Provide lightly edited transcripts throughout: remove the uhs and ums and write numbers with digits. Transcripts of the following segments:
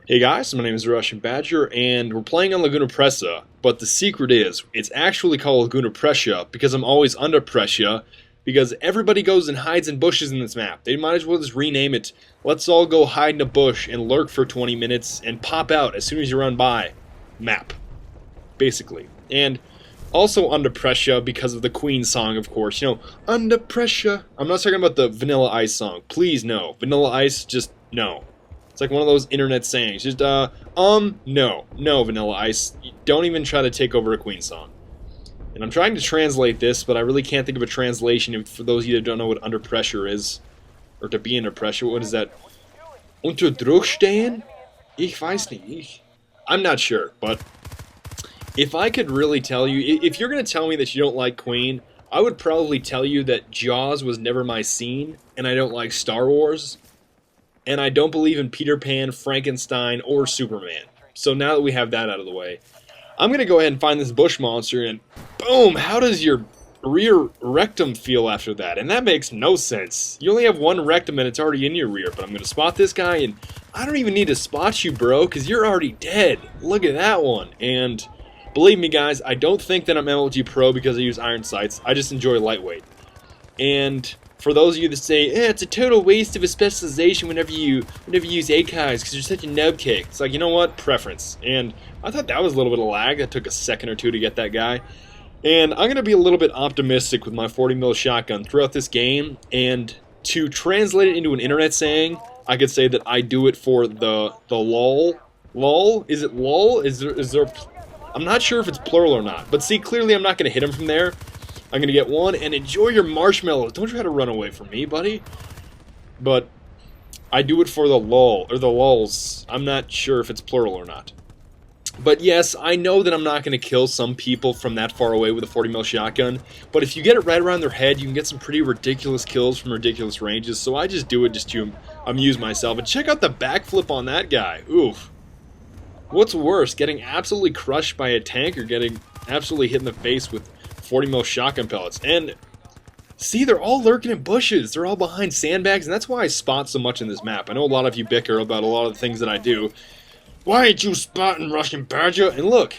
Hey guys, my name is TheRussianBadger, and we're playing on Laguna Presa, but the secret is, it's actually called Laguna Pressure because I'm always under pressure, because everybody goes and hides in bushes in this map. They might as well just rename it, let's all go hide in a bush and lurk for 20 minutes and pop out as soon as you run by. Map. Basically. And also under pressure because of the Queen song, of course. You know, under pressure. I'm not talking about the Vanilla Ice song. Please, no. Vanilla Ice, just no. It's like one of those internet sayings. Just, no. No, Vanilla Ice. Don't even try to take over a Queen song. And I'm trying to translate this, but I really can't think of a translation. And for those of you that don't know what under pressure is, or to be under pressure, what is that? Unter Druck stehen? Ich weiß nicht. I'm not sure, but if I could really tell you, if you're going to tell me that you don't like Queen, I would probably tell you that Jaws was never my scene, and I don't like Star Wars. And I don't believe in Peter Pan, Frankenstein, or Superman. So now that we have that out of the way, I'm going to go ahead and find this bush monster, and boom, how does your rear rectum feel after that? And that makes no sense. You only have one rectum and it's already in your rear, but I'm going to spot this guy, and I don't even need to spot you, bro, because you're already dead. Look at that one. And believe me, guys, I don't think that I'm MLG Pro because I use iron sights. I just enjoy lightweight. And for those of you that say, it's a total waste of a specialization whenever you use ACOGs because you're such a nub kick. It's like, you know what? Preference. And I thought that was a little bit of lag. That took a second or two to get that guy. And I'm going to be a little bit optimistic with my 40mm shotgun throughout this game. And to translate it into an internet saying, I could say that I do it for the lol. Lol? Is it lol? Is there... I'm not sure if it's plural or not. But see, clearly I'm not going to hit him from there. I'm going to get one, and enjoy your marshmallows. Don't try to run away from me, buddy. But I do it for the lol, or the lulz. I'm not sure if it's plural or not. But yes, I know that I'm not going to kill some people from that far away with a 40mm shotgun. But if you get it right around their head, you can get some pretty ridiculous kills from ridiculous ranges. So I just do it just to amuse myself. And check out the backflip on that guy. Oof. What's worse, getting absolutely crushed by a tank or getting absolutely hit in the face with 40mm shotgun pellets? And see, they're all lurking in bushes. They're all behind sandbags, and that's why I spot so much in this map. I know a lot of you bicker about a lot of the things that I do. Why ain't you spotting RussianBadger? And look,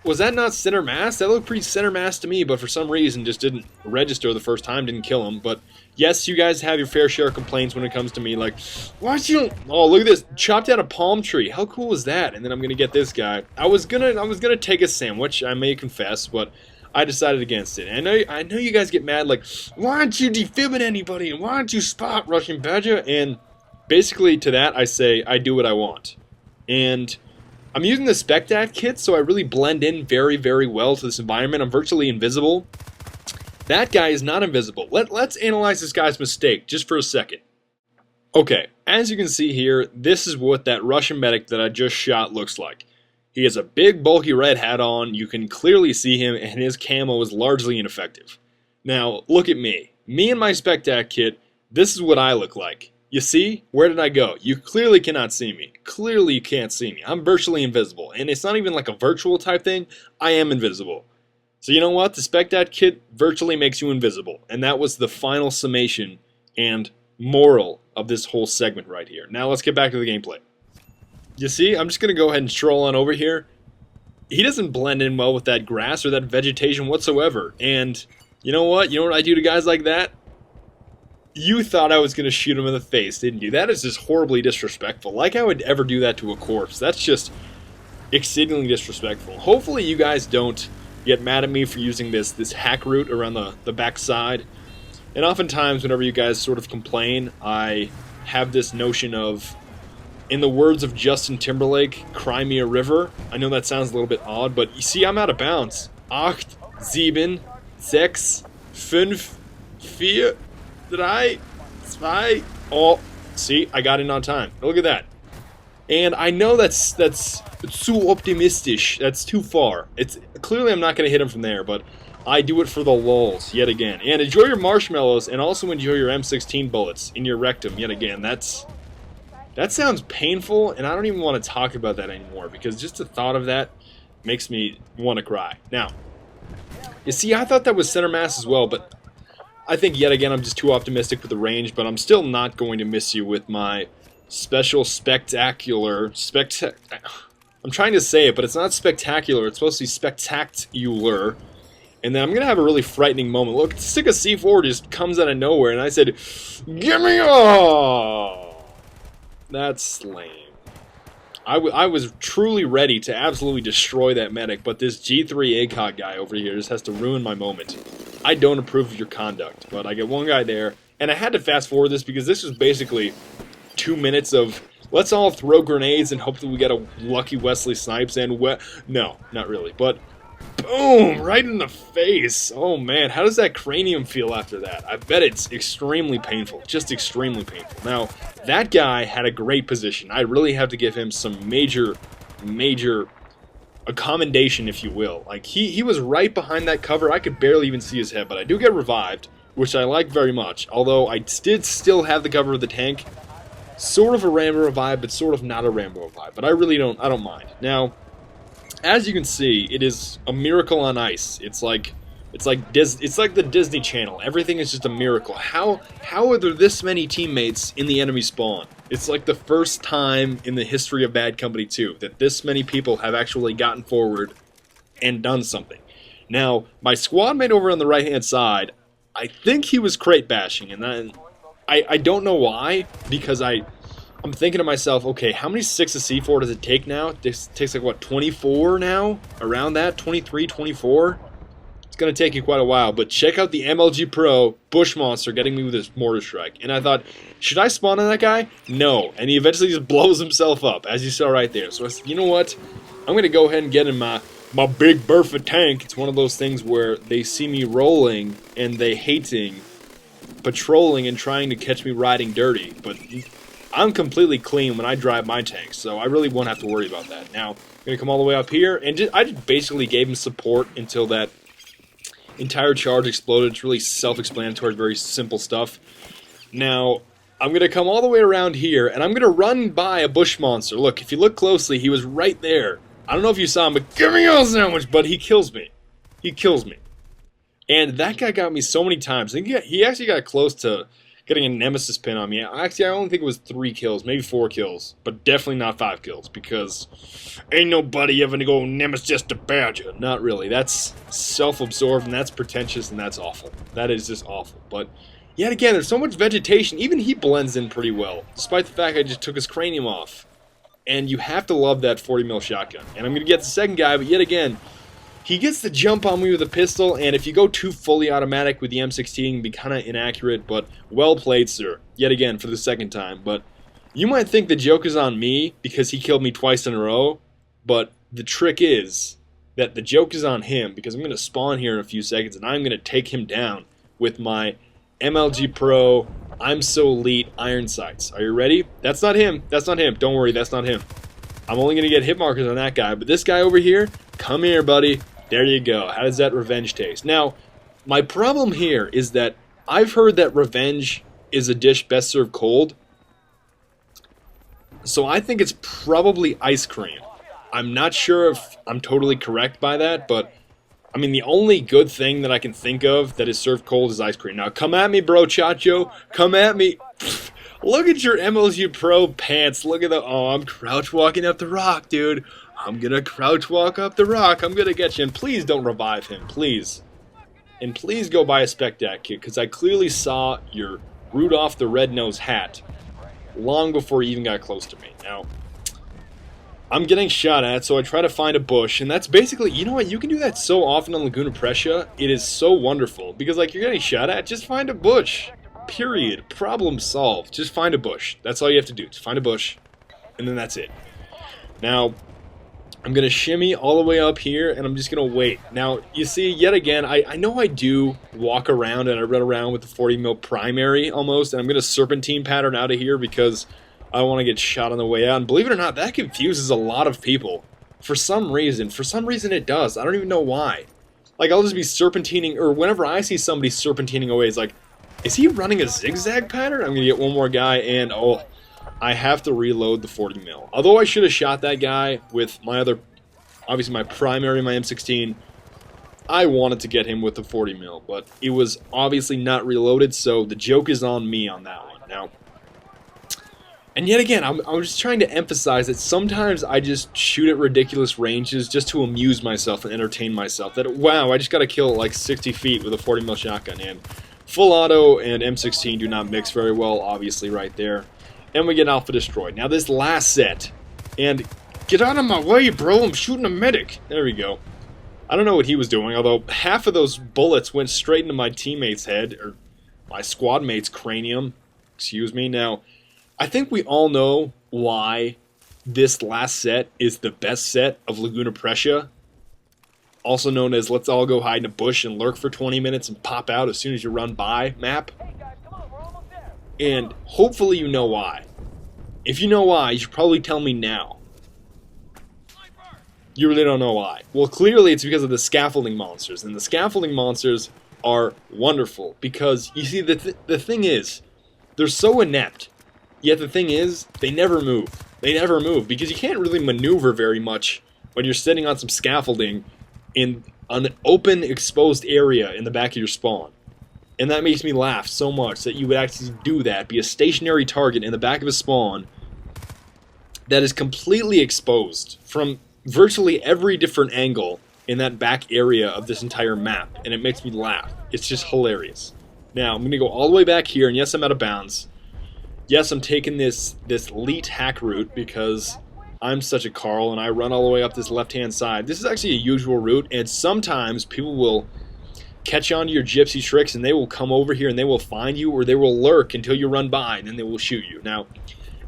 was that not center mass? That looked pretty center mass to me, but for some reason just didn't register the first time, didn't kill him. But yes, you guys have your fair share of complaints when it comes to me, like, why'd you... Oh, look at this, chopped out a palm tree. How cool is that? And then I'm gonna get this guy. I was gonna take a sandwich, I may confess, but I decided against it. And I know you guys get mad, like, why aren't you defibbing anybody? And why aren't you spot RussianBadger? And basically to that I say, I do what I want. And I'm using the Spectat kit, so I really blend in very, very well to this environment. I'm virtually invisible. That guy is not invisible. Let's analyze this guy's mistake just for a second. Okay, as you can see here, this is what that Russian medic that I just shot looks like. He has a big, bulky red hat on. You can clearly see him, and his camo is largely ineffective. Now, look at me. Me and my Spectat kit, this is what I look like. You see? Where did I go? You clearly cannot see me. Clearly you can't see me. I'm virtually invisible. And it's not even like a virtual type thing. I am invisible. So you know what? The Spectat kit virtually makes you invisible. And that was the final summation and moral of this whole segment right here. Now let's get back to the gameplay. You see? I'm just going to go ahead and stroll on over here. He doesn't blend in well with that grass or that vegetation whatsoever. And you know what? You know what I do to guys like that? You thought I was going to shoot him in the face, didn't you? That is just horribly disrespectful. Like I would ever do that to a corpse. That's just exceedingly disrespectful. Hopefully you guys don't get mad at me for using this hack route around the back side. And oftentimes whenever you guys sort of complain, I have this notion of, in the words of Justin Timberlake, cry me a river. I know that sounds a little bit odd, but you see, I'm out of bounds. 8, 7, 6, 5, 4... 3, 2, oh, see, I got in on time. Look at that. And I know that's too optimistic. That's too far. It's clearly I'm not going to hit him from there, but I do it for the lulz yet again. And enjoy your marshmallows, and also enjoy your M16 bullets in your rectum yet again. That sounds painful, and I don't even want to talk about that anymore because just the thought of that makes me want to cry. Now, you see, I thought that was center mass as well, but I think yet again I'm just too optimistic with the range, but I'm still not going to miss you with my special spectacular I'm trying to say it, but it's not spectacular. It's supposed to be spectacular. And then I'm going to have a really frightening moment. Look, the stick of C4 just comes out of nowhere, and I said, "Give me all!" That's lame. I was truly ready to absolutely destroy that medic, but this G3 ACOG guy over here just has to ruin my moment. I don't approve of your conduct, but I get one guy there, and I had to fast forward this because this was basically 2 minutes of let's all throw grenades and hope that we get a lucky Wesley Snipes and no, not really, but boom, right in the face. Oh man, how does that cranium feel after that? I bet it's extremely painful, just extremely painful. Now, that guy had a great position. I really have to give him some major commendation, if you will. Like, he was right behind that cover. I could barely even see his head, but I do get revived, which I like very much. Although I did still have the cover of the tank. Sort of a Rambo vibe, but sort of not a Rambo vibe. But I don't mind. Now, as you can see, it is a miracle on ice. It's like the Disney Channel. Everything is just a miracle. How are there this many teammates in the enemy spawn? It's like the first time in the history of Bad Company 2 that this many people have actually gotten forward and done something. Now, my squad mate over on the right-hand side, I think he was crate bashing, and then I don't know why, because I'm thinking to myself, okay, how many 6 of C4 does it take now? It takes like, what, 24 now? Around that? 23, 24? It's going to take you quite a while, but check out the MLG Pro Bush Monster getting me with his mortar strike. And I thought, should I spawn on that guy? No. And he eventually just blows himself up, as you saw right there. So I said, you know what? I'm going to go ahead and get in my big Bertha tank. It's one of those things where they see me rolling and they hating, patrolling, and trying to catch me riding dirty. But I'm completely clean when I drive my tank, so I really won't have to worry about that. Now, I'm going to come all the way up here, and I just basically gave him support until that entire charge exploded. It's really self-explanatory, very simple stuff. Now, I'm going to come all the way around here, and I'm going to run by a bush monster. Look, if you look closely, he was right there. I don't know if you saw him, but give me a sandwich, but he kills me. He kills me. And that guy got me so many times. I think he actually got close to getting a nemesis pin on me. Actually, I only think it was 3 kills, maybe 4 kills, but definitely not 5 kills, because ain't nobody ever gonna go nemesis the badger. Not really. That's self-absorbed, and that's pretentious, and that's awful. That is just awful. But yet again, there's so much vegetation. Even he blends in pretty well, despite the fact I just took his cranium off. And you have to love that 40 mil shotgun. And I'm gonna get the second guy, but yet again, he gets the jump on me with a pistol, and if you go too fully automatic with the M16, it can be kind of inaccurate, but well played, sir. Yet again, for the second time. But you might think the joke is on me because he killed me twice in a row, but the trick is that the joke is on him, because I'm going to spawn here in a few seconds, and I'm going to take him down with my MLG Pro I'm So Elite iron sights. Are you ready? That's not him. That's not him. Don't worry, that's not him. I'm only going to get hit markers on that guy, but this guy over here, come here, buddy. There you go. How does that revenge taste? Now, my problem here is that I've heard that revenge is a dish best served cold. So I think it's probably ice cream. I'm not sure if I'm totally correct by that, but I mean, the only good thing that I can think of that is served cold is ice cream. Now, come at me, bro, Chacho. Come at me. Look at your MLG Pro pants. Look at the... Oh, I'm crouch walking up the rock, dude. I'm gonna crouch walk up the rock. I'm gonna get you. And please don't revive him, please. And please go buy a Spectac kit, because I clearly saw your Rudolph the Red-Nosed hat long before you even got close to me. Now, I'm getting shot at, so I try to find a bush, and that's basically, you know what, you can do that so often on Laguna Prescia. It is so wonderful, because like you're getting shot at, just find a bush. Period. Problem solved. Just find a bush. That's all you have to do. Just find a bush, and then that's it. Now, I'm going to shimmy all the way up here, and I'm just going to wait. Now, you see, yet again, I know I do walk around, and I run around with the 40 mil primary almost, and I'm going to serpentine pattern out of here because I want to get shot on the way out. And believe it or not, that confuses a lot of people. For some reason it does. I don't even know why. Like, I'll just be serpentining, or whenever I see somebody serpentining away, it's like, is he running a zigzag pattern? I'm going to get one more guy, and oh, I have to reload the 40 mil. Although I should have shot that guy with my other, obviously my primary, my M16, I wanted to get him with the 40 mil, but it was obviously not reloaded, so the joke is on me on that one. Now, And yet again, I'm just trying to emphasize that sometimes I just shoot at ridiculous ranges just to amuse myself and entertain myself. That, wow, I just got to kill like 60 feet with a 40mm shotgun. And full auto and M16 do not mix very well, obviously, right there. And we get Alpha destroyed. Now this last set, and get out of my way, bro, I'm shooting a medic. There we go. I don't know what he was doing, although half of those bullets went straight into my teammate's head, or my squad mate's cranium. Excuse me. Now, I think we all know why this last set is the best set of Laguna Precia, also known as let's all go hide in a bush and lurk for 20 minutes and pop out as soon as you run by map. And hopefully you know why. If you know why, you should probably tell me now. You really don't know why. Well, clearly it's because of the scaffolding monsters, and the scaffolding monsters are wonderful because, you see, the thing is, they're so inept, yet the thing is, they never move. They never move because you can't really maneuver very much when you're sitting on some scaffolding in an open, exposed area in the back of your spawn. And that makes me laugh so much that you would actually do that, be a stationary target in the back of a spawn that is completely exposed from virtually every different angle in that back area of this entire map, and it makes me laugh. It's just hilarious. Now, I'm going to go all the way back here, and yes, I'm out of bounds. Yes, I'm taking this elite hack route because I'm such a Carl, and I run all the way up this left-hand side. This is actually a usual route, and sometimes people will catch on to your gypsy tricks, and they will come over here, and they will find you, or they will lurk until you run by, and then they will shoot you. Now,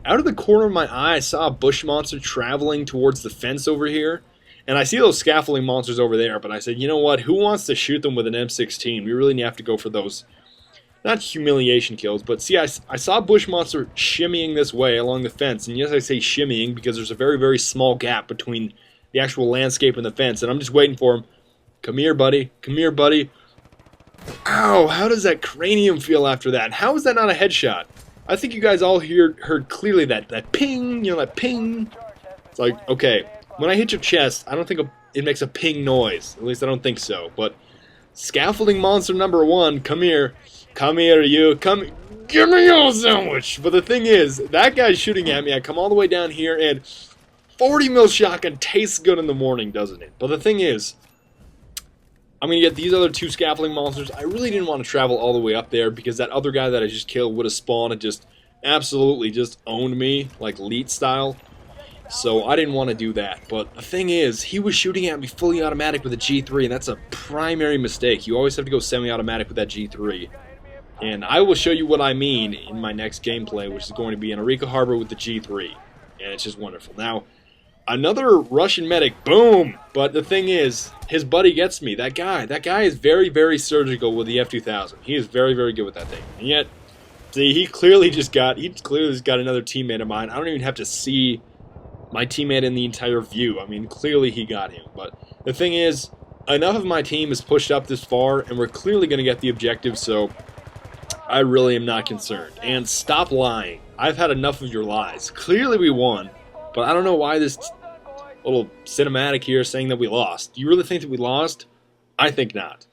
out of the corner of my eye, I saw a bush monster traveling towards the fence over here, and I see those scaffolding monsters over there, but I said, you know what, who wants to shoot them with an M16? We really have to go for those, not humiliation kills, but see, I saw a bush monster shimmying this way along the fence, and yes, I say shimmying because there's a very, very small gap between the actual landscape and the fence, and I'm just waiting for him. Come here, buddy. Come here, buddy. Ow, how does that cranium feel after that? How is that not a headshot? I think you guys all heard clearly that ping, you know, that ping. It's like, okay, when I hit your chest, I don't think it makes a ping noise. At least I don't think so. But scaffolding monster number 1, come here. Come here, you. Come, give me your sandwich. But the thing is, that guy's shooting at me. I come all the way down here, and 40mm shotgun tastes good in the morning, doesn't it? But the thing is, I'm going to get these other 2 scaffolding monsters. I really didn't want to travel all the way up there because that other guy that I just killed would have spawned and just absolutely just owned me, like Leet style. So I didn't want to do that. But the thing is, he was shooting at me fully automatic with a G3, and that's a primary mistake. You always have to go semi-automatic with that G3. And I will show you what I mean in my next gameplay, which is going to be in Arica Harbor with the G3. And it's just wonderful. Now, another Russian medic, boom! But the thing is, his buddy gets me. That guy is very, very surgical with the F2000. He is very, very good with that thing. And yet, see, he clearly just got another teammate of mine. I don't even have to see my teammate in the entire view. I mean, clearly he got him. But the thing is, enough of my team is pushed up this far, and we're clearly going to get the objective, so I really am not concerned. And stop lying. I've had enough of your lies. Clearly we won, but I don't know why this little cinematic here saying that we lost. Do you really think that we lost? I think not.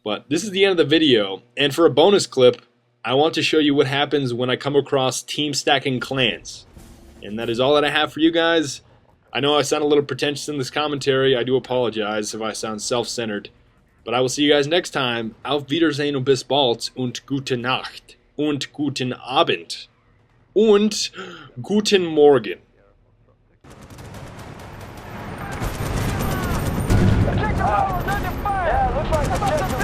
But this is the end of the video, and for a bonus clip, I want to show you what happens when I come across team stacking clans. And that is all that I have for you guys. I know I sound a little pretentious in this commentary. I do apologize if I sound self-centered. But I will see you guys next time. Auf Wiedersehen und bis bald und gute Nacht und guten Abend und guten Morgen. Yeah, looks like